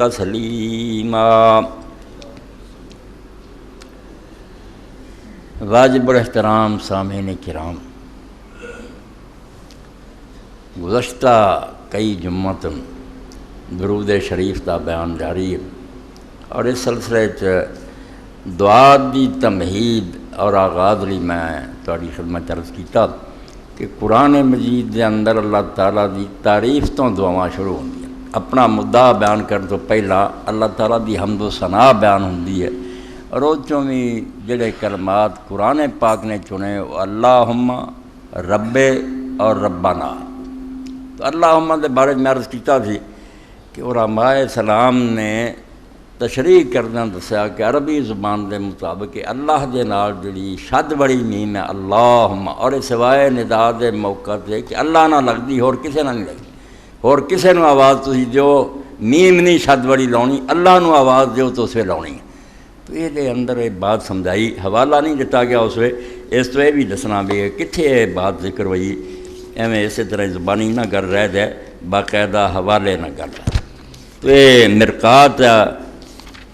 تسلیما۔ واجب الاحترام سامعین کرام، گزشتہ کئی جمعہ درود شریف کا بیان جاری ہے اور اس سلسلے دعا دی تمہید اور آغاز لی میں تاری خدمت عرض کیتا کہ قرآن مجید دے اندر اللہ تعالیٰ دی تعریف تو دعاواں شروع ہوندی ہیں۔ اپنا مدعا بیان کرنے تو پہلا اللہ تعالیٰ دی حمد و ثنا بیان ہوندی ہے اور وہ بھی جڑے کلمات قرآن پاک نے چنے وہ اللہم رب اور ربنا۔ تو اللہم دے بارے میں عرض کیتا تھی کہ علماء سلام نے تشریح کردہ دسیا کہ عربی زبان دے مطابق اللہ دے نال جڑی شد بڑی میم ہے اللہم، اور سوائے ندا دے موقع تے کہ اللہ نہ لگدی اور کسے نہ نہیں لگدی، اور کسے نو آواز تسی جو میم نہیں شد بڑی لاؤنی، اللہ نو آواز دیو تو اسے لاؤنی ہے۔ تو یہ دے اندر ایک بات سمجھائی، حوالہ نہیں دتا گیا اس تو یہ بھی دسنا بھی کتھے یہ بات ذکر ہوئی، ایویں اسی طرح زبانی نہ گر رہ دے، باقاعدہ حوالے نہ گر رہ۔ تو یہ مرقات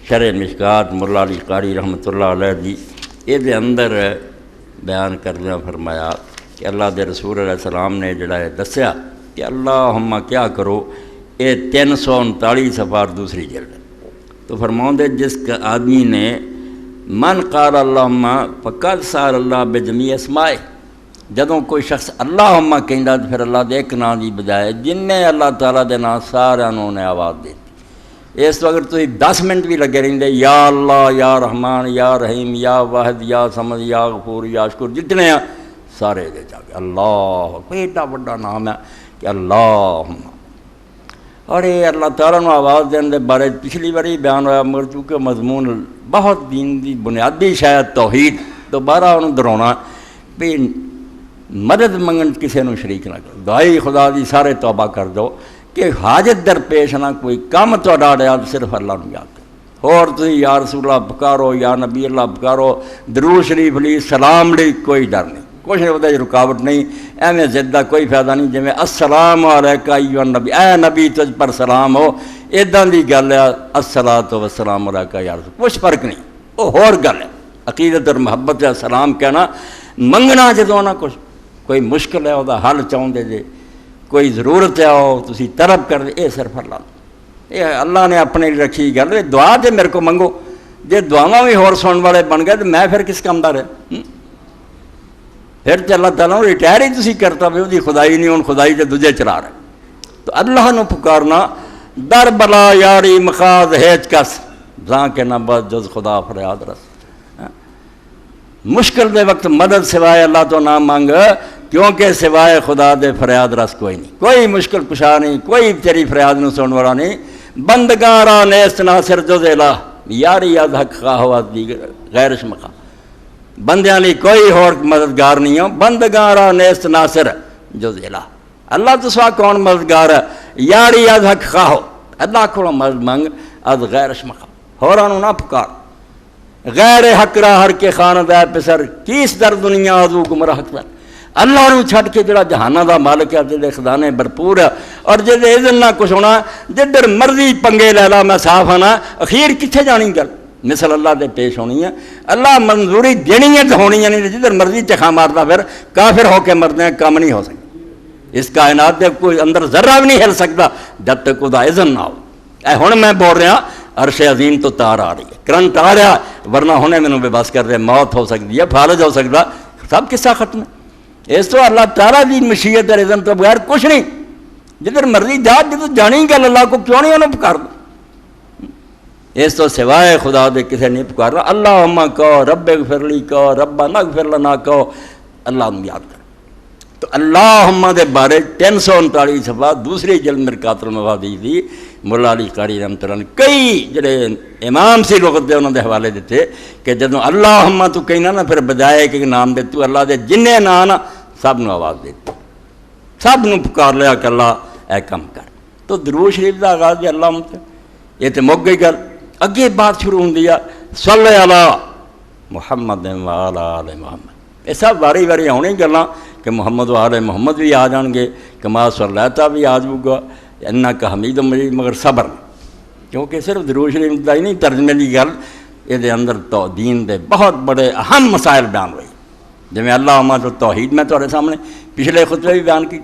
شرح مشکات مولا علی قاری رحمۃ اللہ علیہ دی یہ دے اندر بیان کردہ فرمایا کہ اللہ دے رسول علیہ السلام نے جڑا ہے دسیا کہ اللہم کیا کرو، یہ 339 صفحہ دوسری جلد۔ تو فرماؤں دے جس آدمی نے من قال اللہم فقد سار اللہ بجمیع اسمائے، جدوں کوئی شخص اللہم کہندا پھر اللہ دے ایک نام دی بجائے جن نے اللہ تعالیٰ دے نام سارے انہوں نے آواز دیتی۔ اس تو اگر تھی 10 منٹ بھی لگے رہندے یا اللہ یا رحمان یا رحیم یا واحد یا سمد یا غفور یا شکر جتنے ہیں سارے دے جا کے اللہ ایڈا بڑا نام ہے کہ اللہم۔ اور یہ اللہ تعالیٰ نے آواز دین دے بارے پچھلی باری بیان ہوا، مگر چونکہ مضمون بہت دین دی بنیادی شاید توحید، دوبارہ انہوں دہرانا بھی مدد منگن کسی نو شریک نہ کرو، دعائی خدا دی سارے توبہ کر دو کہ حاجت درپیش نہ کوئی کام تو ڈاڑیا صرف اللہ نو یاد کرو، اور تھی یا رسول اللہ پکارو یا نبی اللہ پکارو، درود شریف لی سلام لی کوئی ڈر نہیں، کچھ نہیں ہوتا رکاوٹ نہیں، ایویں زدہ کوئی فائدہ نہیں، جی السلام علیکہ ایھا النبی، اے نبی تجھ پر سلام ہو، ایداں دی گل ہے الصلاۃ والسلام علیکہ یا رسول، کچھ فرق نہیں، وہ ہور گل ہے، عقیدت اور محبت ہے سلام کہنا، منگنا جدوں نہ کچھ کوئی مشکل ہے وہ حل چاہتے جے، کوئی ضرورت ہے وہ تسی طلب کر دے، یہ صرف اللہ، یہ اللہ نے اپنے لیے رکھی گل، دعا تے میرے کو منگو، جے دعاواں بھی ہور سنن والے بن گئے تو میں پھر کس کام دا رہے، پھر تے اللہ تعالیٰ ریٹائر ہی تسی کرتا بھی وہ خدائی نہیں، ہن خدائی تے دوجے چلا رہے۔ تو اللہ نو پکارنا در بلا یاری مخاض ہیچ کس زاں کے نہ بس جز خدا فریاد رس، مشکل دے وقت مدد سوائے اللہ تو نہ مانگ، کیونکہ سوائے خدا دے فریاد رس کوئی نہیں، کوئی مشکل کشا نہیں، کوئی تیری فریاد نو سن والا نہیں، بندگاراں نیست ناصر جز الہ یاری از حق خواہ ہوا دیگر غیر شمخا، بندیاں لی کوئی اور مددگار نہیں ہو، بندگاراں نیست ناصر جز الہ، اللہ تو سوا کون مددگار ہے، یاری از حق خواہ ہو، اللہ کو مدد منگ از غیر شمخا، ہورانو نہ پکار، غیر حق را ہر کے خاند ہے پسر کیس در دنیا آزو گمراہ کر، اللہ نو چھٹ کے جڑا جہانہ دا مالک ہے جدے خزانے بھرپور ہے اور جدے اذن نہ کچھ ہونا، جدر مرضی پنگے لیلا میں صاف آنا، اخیر کتھے جانی گل مثل اللہ دے پیش ہونی ہے، اللہ منظوری دینی ہے ہونی ہے نہیں، جدر مرضی چکھا مارتا پھر کافر ہو کے مردے ہیں، کام نہیں ہو سکتا، اس کائنات دے کوئی اندر ذرہ بھی نہیں ہل سکتا جب تک خدا اذن نہ ہو۔ اے ہن میں بول رہا عرش عظیم تو تار آ رہی ہے، کرنٹ آ رہا، ورنہ ہونے میں بے بس کر دے، موت ہو سکتی ہے، فالج ہو سکتا، سب قصہ ختم ہے۔ اس تو اللہ تعالیٰ دی مشیت اور اذن تو بغیر کچھ نہیں، جدھر مرضی جا جدھر جانی گل اللہ کو کیوں نہیں انہوں پکار دو، اس تو سوائے خدا دے کسے نہیں پکار رہا، اللہم کہو، رب اغفر لی کہو، ربنا اغفر لنا کہو، اللہ ہم یاد کر۔ تو اللہم دے بارے 339 صفحہ دوسری جلد مرقات المفادیث دی مولا علی قاری رحمۃ اللہ نے کئی جڑے امام سی لغت دے انہوں دے حوالے دیتے کہ جدوں اللہم تو کہنا نا پھر بجائے کہ نام دے تو اللہ دے جنہیں نام سب نو آواز دیتے، سب نو پکار لیا کہ اللہ اے کم کر۔ تو درود شریف دا آغاز بھی اللہ سے، یہ تو مک گئی گل، اگے بات شروع ہوندی ہے صلی علی محمد و علی آل محمد، یہ سب واری واری ہونی گلاں کہ محمد و آل محمد بھی آ جان گے، کما صلیتا بھی آ جاؤ گا، انک حمید مجید، مگر صبر کیونکہ صرف درود شریف کا ہی نہیں ترجمے کی گل، یہ اندر تو دین دے بہت بڑے اہم مسائل بیان ہوئے، جی اللہ عما تو توحید میں تھوڑے سامنے پچھلے خطبے بھی بیان کی،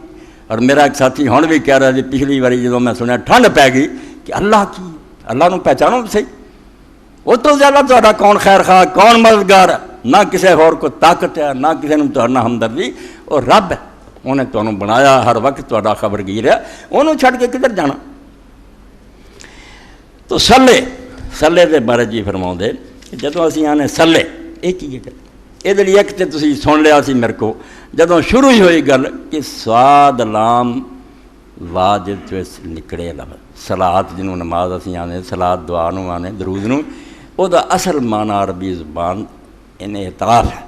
اور میرا ایک ساتھی ہوں بھی کہہ رہا جی پچھلی باری جدوں میں سنیا ٹھنڈ پی گئی کہ اللہ کی، اللہ نو پہچانو صحیح، وہ تو زیادہ تہاڈا کون خیر خواہ، کون مددگار ہے، نہ کسی اور کو طاقت ہے، نہ کسی نے تہاڈے نال ہمدردی، اور رب ہے، انہیں تمہیں بنایا، ہر وقت تہاڈا خبرگیر ہے، انہوں چھڈ کے کدھر جانا۔ تو سلے دے بارے جی فرماؤں دے جدوں اسی آنے سلے یہ کی ہے، یہ لیے ایک تے تسی سن لیا سی میرے کو جدوں شروع ہی ہوئی گل کہ سواد لام واجب جو نکڑے لفظ صلاۃ جنہوں نماز اسی آنے صلاۃ دعا نو آنے درود نو، او دا اصل معنی عربی زبان ان اعتراف ہے،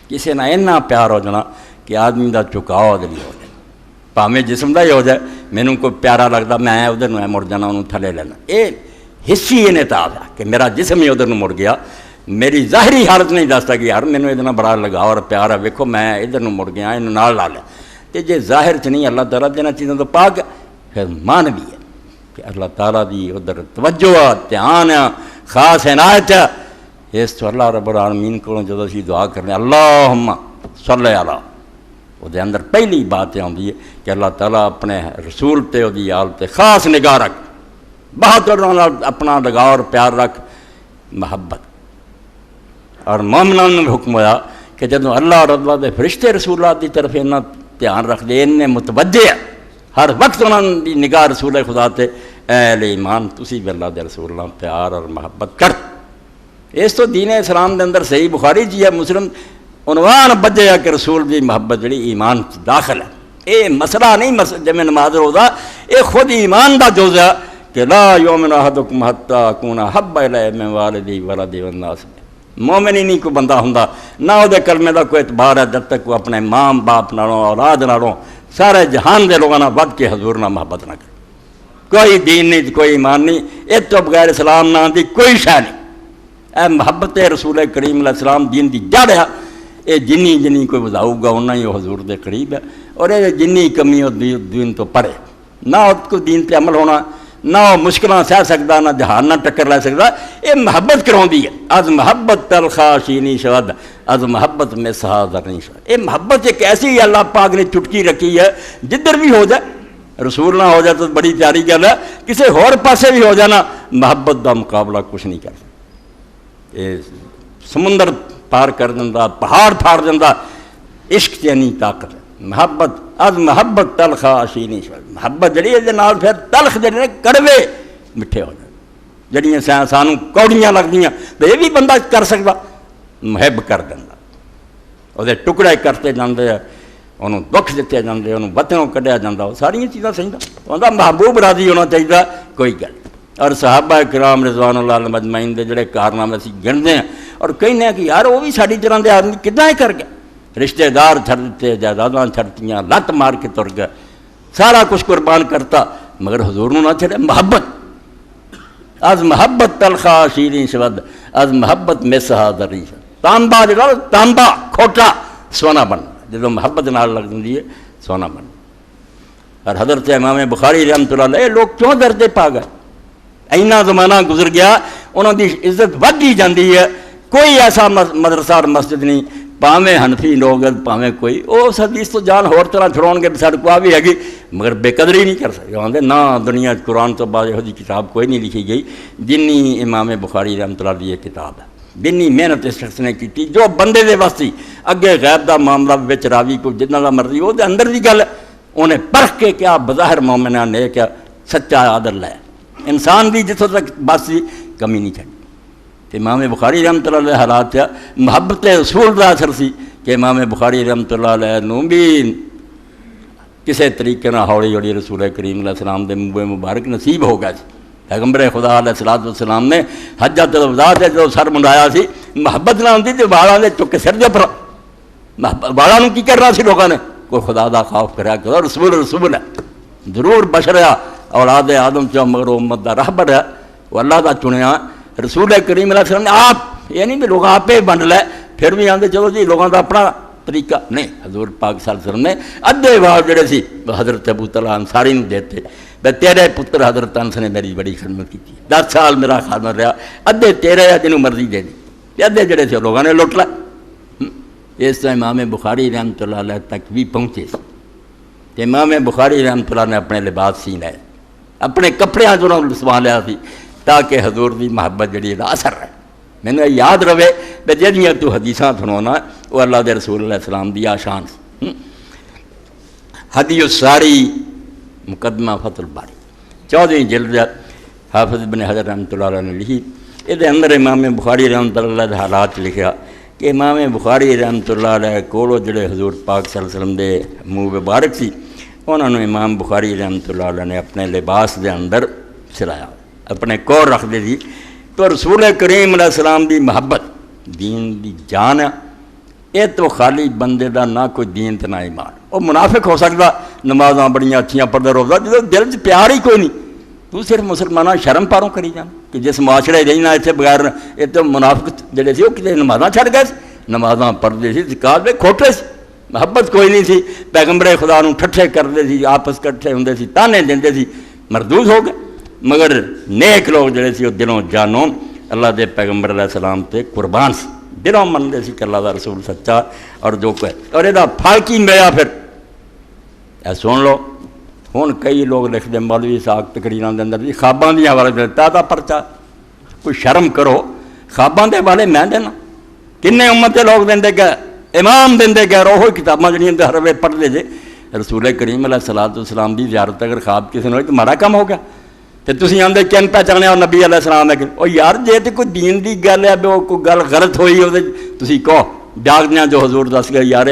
کسی نہ اتنا پیار ہو جانا کہ آدمی دا چکاؤ دے ہو جائے، پاویں جسم دا ہی ہو جائے، مینوں کوئی پیارا لگتا میں ادھر نو مڑ جانا، انہوں تھلے لینا، یہ حصی انعطاف ہے کہ میرا جسم ہی ادھر نو مڑ گیا، میری ظاہری حالت نہیں دستا کہ یار مینوں ادھر بڑا لگاؤ اور پیار ہے، ویکھو میں ادھر نو مڑ گیا، انہوں نال لا لیا، تو جے ظاہر چ نہیں اللہ تعالیٰ دینا چیزوں تو پاک، پھر مان بھی ہے کہ اللہ تعالیٰ دی ادھر توجہ ہے، دھیان ہے، خاص عنایت ہے، اس تو اللہ رب العالمین کو جدوں اسی دعا کرنے اللہم صلی علی، وہ دے اندر پہلی بات یہ آتی ہے کہ اللہ تعالیٰ اپنے رسول تے وہ دی آل تے خاص نگاہ رکھ، بہت اپنا لگاؤ اور پیار رکھ، محبت۔ اور مومنان نے حکم ہوا کہ جدوں اللہ اور اللہ دے فرشتے رسولات دی طرف انہاں دھیان رکھ دے، انہیں متوجہ ہے ہر وقت انہاں دی نگاہ رسول خدا تے، اے اہل ایمان تسی بھی اللہ دے رسول اللہ پیار اور محبت کر۔ اس تو دین اسلام دے اندر صحیح بخاری جی ہے، مسلم عنوان بجے ہے کہ رسول دی محبت جڑی ایمان داخل ہے، یہ مسئلہ نہیں جب نماز روزہ، یہ خود ایمان دا جز ہے کہ لا یؤمن احدکم حتی اکون احب الیہ من والدی ولدی والناس، مومن ہی نہیں کوئی بندہ ہوندا نہ وہ کلمے دا کوئی اعتبار ہے جب تک وہ اپنے ماں باپ نالوں اولاد نالوں سارے جہان دے لوگوں نال ود کے حضور نال محبت نہ کرے، کوئی دین نہیں، کوئی ایمان نہیں، اس تو بغیر اسلام نام دی کوئی شے نہیں۔ اے محبت رسول کریم علیہ السلام دین دی جڑ ہے، یہ جنی کوئی بتاؤ گا اُنہ ہی وہ حضور دے قریب ہے، اور یہ جنی کمی وہ دین تو پڑھے، نہ اس کو دین پہ عمل ہونا، نہ وہ مشکلیں سہ سکتا، نہ جہان نہ ٹکر لے سکتا، یہ محبت کراؤندی ہے۔ از محبت تلخا شینی شود از محبت میں سہا ذرنی شود، یہ محبت ایک ایسی اللہ پاک نے چٹکی رکھی ہے، جدھر بھی ہو جائے، رسول نہ ہو جائے تو بڑی پیاری گل ہے، کسی اور پاسے بھی ہو جانا محبت کا مقابلہ کچھ نہیں کر سکتا، یہ سمندر پار کر دینا، پہاڑ پھاڑ دینا، عشق یعنی طاقت ہے۔ محبت از محبت تلخا شینی شود، محبت جڑی ہے نال پھر تلخ جڑے کڑوے مٹھے ہو جائے، جڑیاں سانوں کوڑیاں لگدیاں تو یہ بھی بندہ کر سکتا، محب کر دینا، وہ ٹکڑے کرتے جاندے ہیں، انہوں دکھ دیتے جاندے، انہوں وطنوں کڈیا جاندہ، وہ ساری چیزاں صحیح دا محبوب راضی ہونا چاہیے، کوئی گل۔ اور صحابہ کرام رضوان اللہ علیہم اجمعین دے جڑے کارنامے اسی گنتے ہیں اور کہنے ہیں کہ یار وہ بھی ساری طرح دے آدمی کداں کر گئے، رشتے دار چھڑ دیتے، جائیداداں چھڑتیاں، لت مار کے تر گئے، سارا کچھ قربان کرتا، مگر حضور نو نہ چھڑے۔ محبت از محبت تلخا شیریں شود از محبت مسحا ذری شود، تانبا جڑا تانبا کھوٹا سونا بن، جدوں محبت نال لگ جاندی ہے سونا بن۔ اور حضرت امام بخاری رحمۃ اللہ علیہ لوگ کیوں درجے پا گئے، اینا زمانہ گزر گیا، انہوں دی عزت ود ہی جاندی ہے، کوئی ایسا مدرسہ اور مسجد نہیں، پاویں حنفی لوگ پاویں کوئی، اس حدیث تو جان ہور طرح چھڑاؤ گے، سارے کو بھی ہے مگر بے قدری نہیں کر سکتے، آدھے نہ دنیا قرآن تو بعد یہ کتاب کوئی نہیں لکھی گئی جنی امام بخاری رحمۃ اللہ علیہ یہ کتاب ہے، جنی محنت اس شخص نے کی، جو بندے دے واسطے اگے غیب دا معاملہ وچ راوی کو جتنا دا مرضی وہ اندر دی گل انہیں پرکھ کے کیا بظاہر مومن نے کیا سچا عادل ہے، انسان دی جتوں تک بس کمی نہیں چھڑی۔ امام بخاری رحمۃ اللہ علیہ حالات ہے محبت رسول دا اثر سی کہ امام بخاری رحمۃ اللہ علیہ نو بھی کسی طریقے نہ ہولی ہولی رسول کریم علیہ السلام دے منہ مبارک نصیب ہو گیا سی۔ پیغمبر خدا علیہ السلام نے حجۃ الوداع تے جو سر منڈایا سی، محبت نہ ہوندی تے والاں دے چک کے سر دے پر والاں نوں کی کرنا سی لوگاں نے، کوئی خدا دا خوف کریا کرو، رسول ہے ضرور بشر ہے، اولاد آدم چ مگر امت دا رہبر ہے، وہ اللہ دا چنیا رسول کریم علیہ السلام نے آپ، یہ نہیں کہ لوگ آپ ہی بنڈ لے پھر بھی آتے چلو جی لوگوں کا اپنا طریقہ نہیں، حضور پاک صلی اللہ علیہ وسلم نے ادھے بار جڑے سی حضرت ابو طلحہ انصاری نے دیتے، تے تیرے پتر حضرت انس نے میری بڑی خدمت کی 10 سال میرا خادم رہا ادھے تیرے یا جنوں مرضی دے دی ادھے جڑے سے لوگوں نے لٹ لے اس طرح امام بخاری رحمۃ اللہ علیہ تک بھی پہنچے کہ امام بخاری رحمۃ اللہ نے اپنے لباس سی لائے اپنے کپڑیاں جو سوا لیا سی تاکہ حضور دی محبت جڑی دا اثر رہے مینوں یاد رہے کہ جہاں تو حدیثاں سنانا وہ اللہ دے رسول علیہ السلام دی آشان ہدی الساری مقدمہ فتح الباری 14 جلد حافظ ابن حجر رحمۃ اللہ علیہ نے لکھی یہ اندر امام بخاری رحمۃ اللہ علیہ حالات لکھا کہ امام بخاری رحمۃ اللہ علیہ کولو جڑے حضور پاک صلی اللہ علیہ وسلم دے منہ مبارک سی انہوں نے امام بخاری رحمۃ اللہ علیہ نے اپنے لباس دے اندر سلایا اپنے کور رکھ دے دی تو رسول کریم علیہ السلام دی محبت دین دی جان ہے یہ تو خالی بندے دا نہ کوئی دین تے نہ ایمان وہ منافق ہو سکتا نمازاں بڑیاں اچھیاں پڑھدا روزہ جدوں دل چ پیار ہی کوئی نہیں تو صرف مسلماناں شرم پاروں کری جان کہ جس معاشرے رہنا اتنے بغیر یہ تو منافق جڑے سی وہ کتے نمازاں چھڑ گئے نمازاں پڑھتے سی زکات دے کھوٹے سی محبت کوئی نہیں سی پیغمبر خدا نوں ٹھٹھے کرتے سی آپس کٹھے ہوندے سی تانے دیندے سی مردود ہو گئے مگر نیک لوگ جڑے سی وہ دلوں جانوں اللہ دے پیغمبر علیہ السلام تے قربان سی دلوں منتے سی کہ اللہ دا رسول سچا اور جو کہ اور یہ پھل کی ملیا پھر اے سن لو ہوں کئی لوگ لکھتے مولوی اسحاق تقریراں دے اندر جی خواباں دی حوالے دیتا دا پرچا کوئی شرم کرو خواباں دے حوالے میں دینا کنے امت دے لوگ دے گئے امام دے گئے روح کتاباں جڑیاں ہر ویلے پڑھتے جے رسول کریم علیہ الصلوۃ والسلام دی زیارت اگر خواب کسی نے ہوئی تو ماڑا کم ہو گیا تو تسی آندے کن پہچانے اور نبی علیہ السلام ہے کہ او یار جے تے کوئی دین دی گل ہے وہ کوئی گل غلط ہوئی وہ تسی کہو جاگدیاں جو حضور دس گئے یار